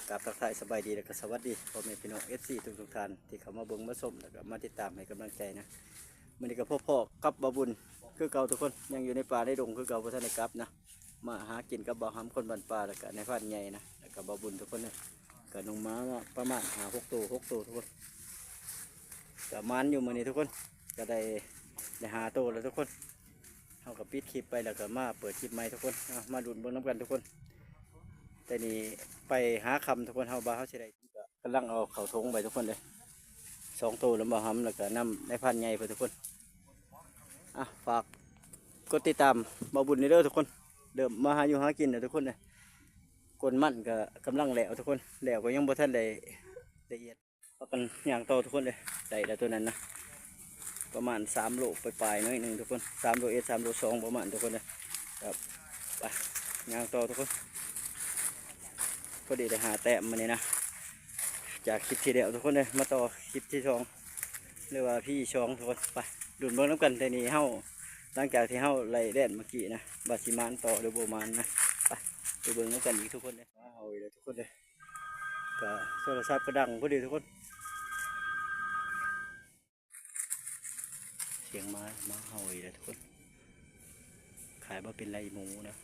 กราบทักทายสบายดีและก็สวัสดีพ่อแม่พี่น้องFCทุกท่านที่เข้ามาเบิ่งมาชมแล้วก็มาติดตามให้กำลังใจนะมื้อนี้ก็พ่อกับบาบุญคือเก่าทุกคนยังอยู่ในป่าในดงคือเก่าบ่ทันได้กลับนะมาหากินกับบ่าวหำคนบ้านป่าแล้วก็ในพรานใหญ่นะแล้วก็บาบุญทุกคนนะก็น้องม้าประมาณ6 ตัวทุกคนก็มันอยู่มื้อนี้ทุกคนก็ได้5 ตัวแล้วทุกคนเฮาก็ปิดคลิปไปแล้วก็มาเปิดคลิปใหม่ทุกคนมาลุ้นเบิ่งนํกันทุกคนแต่นี่ไปหาคำทุกคนเฮาบ่าเฮาสิได้กำลังเอาเข่าทงไปทุกคนเลย2 ตัวแล้วบ่หำแล้วก็นำในพันใหญ่ไปทุกคนฝากกดติดตามบ่บุญในเด้อทุกคนเดิมมาหาอยู่หากินนะทุกคนเลยกลมันก็กำลังแหลวทุกคนแหลวก็ยังบ่ทันได้ละเอียดเอากันย่างโตทุกคนเลยได้แล้วตัวนั้นนะประมาณ3 โลปลายๆน้อยหนึ่งทุกคน3 โล3 โล 2ประมาณทุกคนเลยครับไปย่างโตทุกคนพอดีได้หาแต้มมาเนี่ยนะจากคลิปที่เดียวทุกคนเลยมาต่อคลิปที่2เรียกว่าพี่2ทุกคนไปดุนเบิ้งน้ำกันแต่นี้เฮาหลังจากที่เฮาไล่แดดเมื่อกี้นะบาสิมานต่อหรือโบมานนะไปดูเบิ้งน้ำกันอีกทุกคนเลยมาเฮาอีกแล้วทุกคนเลยก็โทรศัพท์ก็ดังพอดีทุกคนเสียงมาเฮาอีกแล้วทุกคนขายมาเป็นไรหมูนะ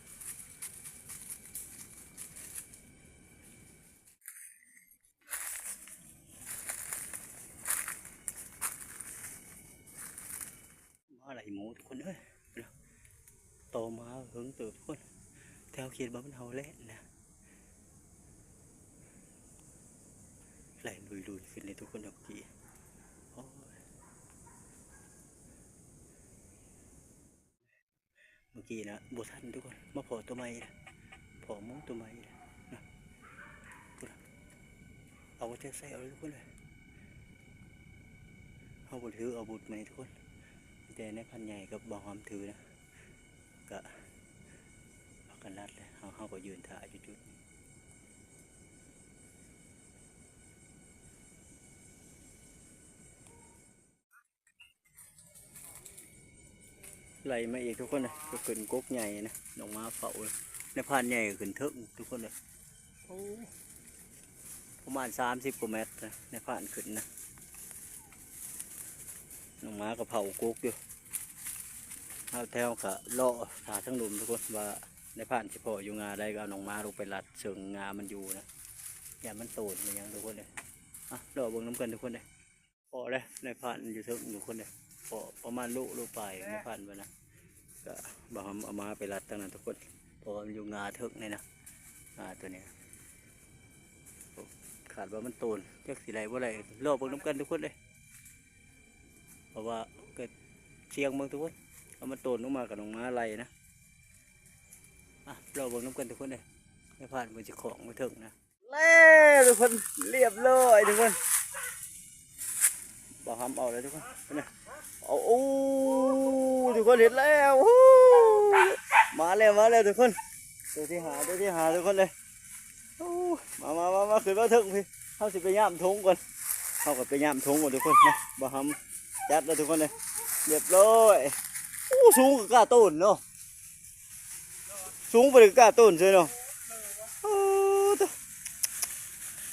อะไรหมูทุกคนเอ้ยโตมาเฮิงเติบทุกคนแถวเขียนบ้านเฮาแหละนะไหลลุยขึ้นเลยทุกคนเมื่อกี้เมื่อกี้นะบัวทันทุกคนมาพอตัวใหม่นะพอมุ้งตัวใหม่นะเอาไว้ใส่เอาเลยทุกคนเลยเอาบุตรถือเอาบุตรใหม่ทุกคนแต่ในพันใหญ่กับบ่อหอมถือนะก็เอากันรัดเลยเขาก็ยืนถ่ายจุดไหลมาอีกทุกคนเลยก็ขึ้นก๊กใหญ่นะลงมาเฝ้าเลยในพันใหญ่ขึ้นเทิงทุกคนเลยประมาณ30 กว่าเมตรนะในพันขึ้นนะลงมาก็เผาก๊กอยู่เอาแถวก็เลาะหาทั้งหลุมทุกคนว่าในผ่านเฉพาะอยู่งาได้ก็เอาหนองมาลงไปลัดเชิงงามันอยู่นะอย่ามันโตนมันยังทุกคนเลยเราเบิ่งน้ำกันทุกคนเลยพอเลยในผ่านอยู่ทุกคนเลยพอประมาณลูกปลายในผ่านไปนะก็บอกเอามาไปลัดตั้งนั้นทุกคนพอมันอยู่งาเถิกนี่นะตัวนี้ขาดว่ามันโตนเจ้าสีไรว่าไรเราเบิ่งน้ำกันทุกคนเลยเพราะว่าเกิดเชียงเมืองทุกคนเอามันโตนลงมากับหนองม้าไรนะเราเบิ่งน้ำกันทุกคนเลยไม่ผ่านมันจะของไม่ถึงนะแล้วทุกคนเรียบร้อยทุกคนบอกห้ามเอาเลยทุกคนนี่เอาทุกคนเห็นแล้วมาแล้วทุกคนตัวที่หาทุกคนเลยมาขึ้นมาถึงพี่เขาสิไปย่ำทงก่อนเขาก็ไปย่ำทงก่อนทุกคนนะบอกห้ามจัดแล้วทุกคนเลยเรียบร้อยสูงกล้าต้นเนาะสูงไปถึงกล้าต้นเลยเนาะ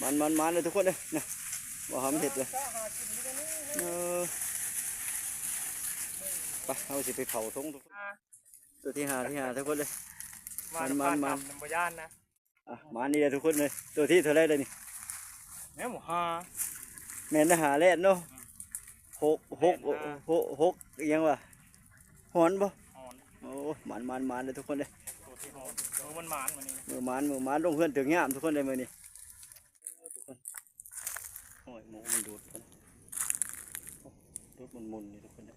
มันเลยทุกคนเลยนะบ่หำเห็ดเลยไปเอาสิไปเผาทงทุกคนตัวที่หาทุกคนเลยมันบ่ย่านนะมานี่เลยทุกคนเลยตัวที่เท่าไรเลยนี่แม่หมูฮาแม่นหาแล่นเนาะหกยังวะหอนบ่โอ้มันเลยทุกคนเลยมือมันลงเพื่อนถึงเงี้ยทุกคนเลยมือนี่ทุกคนโอ้ยหมูมันดูดมุนนี่ทุกคนเลย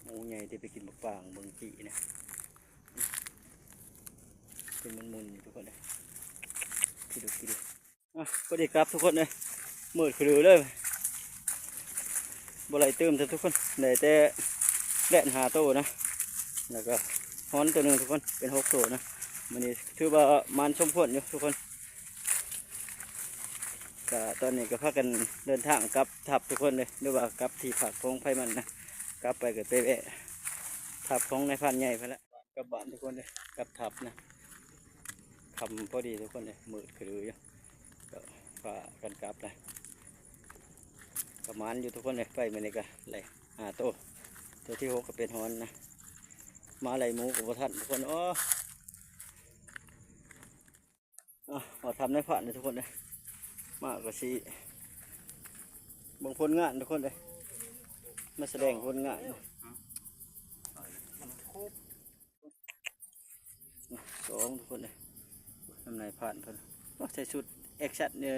หมูใหญ่ที่ไปกินบักฟางเมืองจีนะเป็นมุนทุกคนเลยคิดดูก็ดีครับทุกคนเลยมืดคือเลยบ่ไหลเติมทุกคนไหนแต่แล่นหาโตนะแล้วก็ฮ้อนตัวหนึ่งทุกคนเป็น6 ตัวนะมันนี่ถือว่ามันสมผลอยู่ทุกคนก็ตอนนี้ก็พากันเดินทางกลับทับทุกคนเลยหรือว่ากลับที่ผักของไผ่มันนะกลับไปกับเป๊ะทับของในพันใหญ่ไปแล้วกลับบ้านทุกคนเลยกลับทับนะ ำพอดีทุกคนเลยมืดกระดืออยู่ก็พากันกลับเลยประมาณอยู่ทุกคนเลยไปมาเลยกันเลยตัวที่6ก็เป็นฮอนนะมาไหลหมูกับท่านทุกคนมาทำในผ่านเลยทุกคนเลยมากกว่าสีบางคนงานทุกคนเลยมาแสดงคนงานสองทุกคนเลยทำในผ่านเพิ่นใส่ชุดแอคชั่นเนี่ย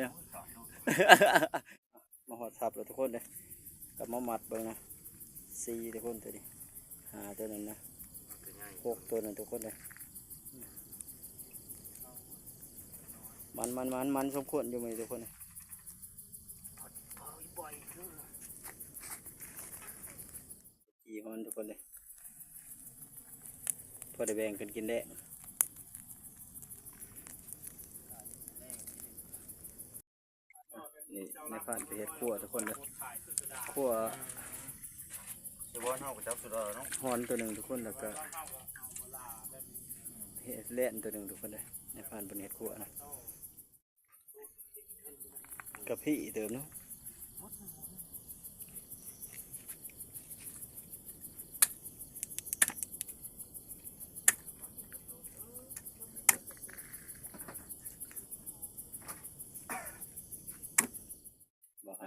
มาหอดทับเลยทุกคนเลยกับมามัดเบิ่งนะ4ทุกคนตัวนี้5ตัวนั้นนะ6ตัวนั้นทุกคนเลยมันสมควรอยู่ไหมทุกคนเลยกี่ฮอนทุกคนเลยพอได้แบ่งกันกินได้นี่ในผ่านไปเห็ดขั่วทุกคนเลยขั่วฮอนตัวหนึ่งทุกคนแล้วก็เห็ดเล่นตัวหนึ่งทุกคนเลยในผ่านเป็นเห็ดขั่วนะกะพี่เติมเนาะ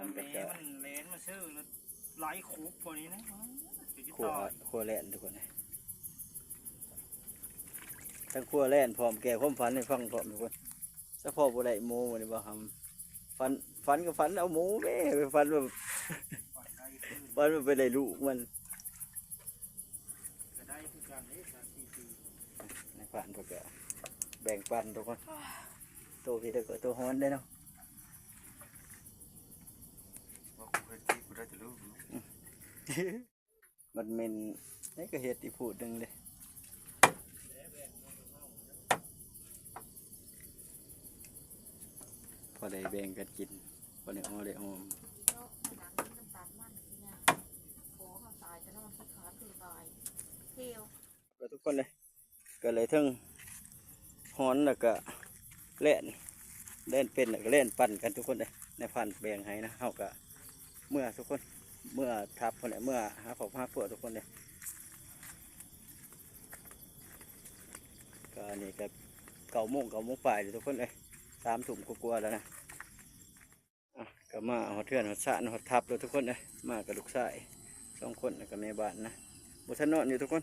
มันเลนมาซื้อหลายคูบกว่านี้นะขั่วแล่นทุกคนเลยทั้งขั่วแล่นพร้อมแก่ความฝันในฟังพร้อมทุกคนเฉพาะบุไรโมวันนี้บ่ทำฝันก็ฝันเอาหมูแม่ไปฝันแบบฝันมันไปได้ลูกมันในฝันพวกแกแบ่งปันทุกคนตัวพี่เด็กตัวฮ้อนได้เนาะมันเมนนี่ก็เห็ดอีพูดหนึ่งเลยพอได้แบ่งกันกินพอได้อ้อได้อ้อมก็ทุกคนเลยก็เลยทั้งฮ้อนแล้วก็เล่นเป็นแล้วก็เล่นปั่นกันทุกคนเลยในพันแบ่งให้นะเขาก็เมื่อทุกคนเมื่อทับคนเนี่ยเมื่อหาของผ้าเพื่อทุกคนเลยก็นี่ก็9 โมงปลายทุกคนเลย3 ทุ่มกลัวแล้วนะก็มาหอดเทือนหอดสะหอดทับเลยทุกคนเลยมากับลูกชาย2 คนกับแม่บ้านนะบุษนอนอยู่ทุกคน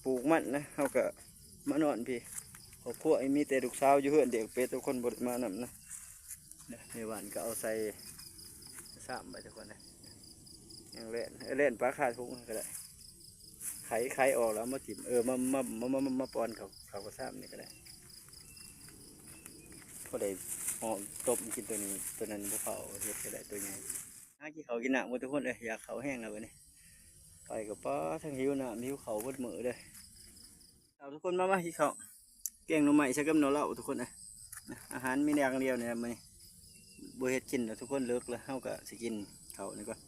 ปลูกมันนะเขาก็มานอนพี่ครอบครัวมีแต่ลูกสาวอยู่เฮือนเด็กเป็ดทุกคนบดมานำนะแม่บ้านก็เอาใส่3ไปทุกคนเลยยังเล่นปลาคาทุ่งก็ได้ไข่ออกแล้วมาจิ้มมาปอนเขาก็ซ้ำนี่ก็ได้พอได้ห่อต้มกินตัวนี้ตัวนั้นพวกเขาเห็ดก็ได้ตัวใหญ่กินเขากินหนักหมดทุกคนเลยอยากเขาแห้งแล้ววันนี้ไปกับป้าทั้งหิวหนักหิวเขาบดมือเลยเอาทุกคนมากินเขาแกงหน่อไม้ใช้กับหน่อเหล้าทุกคนเลยอาหารมีอย่างเดียวเนี่ยมันบัวเห็ดกินแล้วทุกคนเลิกแล้วเขาก็สิกินเขานี่ก่อน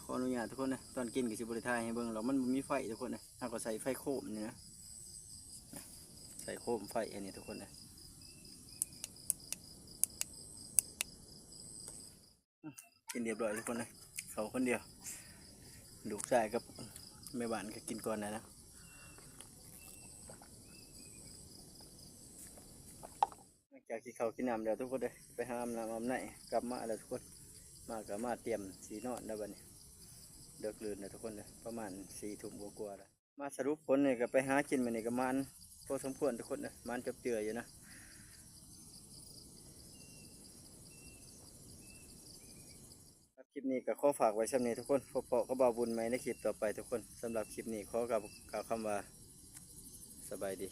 ขออนุญาตทุกคนนะตอนกินกับสิบริทายให้เบิ่งเรามันมีไฟทุกคนนะเราก็ใส่ไฟโคมนี่นะใส่โคมไฟอันนี้ทุกคนนะกินเรียบร้อยทุกคนนะเขาคนเดียวลูกชายกับแม่บ้านก็กินก่อนนะจากที่เขากินน้ำเดี๋ยวทุกคนเลยไปหาน้ำไหนกลับมาแล้วทุกคนมาเตรียมสีนอนแล้วบัดนี้เดือกลื่นนะทุกคนเลยประมาณ4 ทุ่มกว่าแล้วมาสรุปผลเนี่ยก็ไปหากินมันนี่ก็มันพอสมควรทุกคนนะมันจบเจืออยู่นะคลิปนี้ก็ขอฝากไว้ช่ำนี้ทุกคนพบก็บ่าวบุญไหมในคลิปต่อไปทุกคนสำหรับคลิปนี้ขอกล่าวคำว่าสบายดี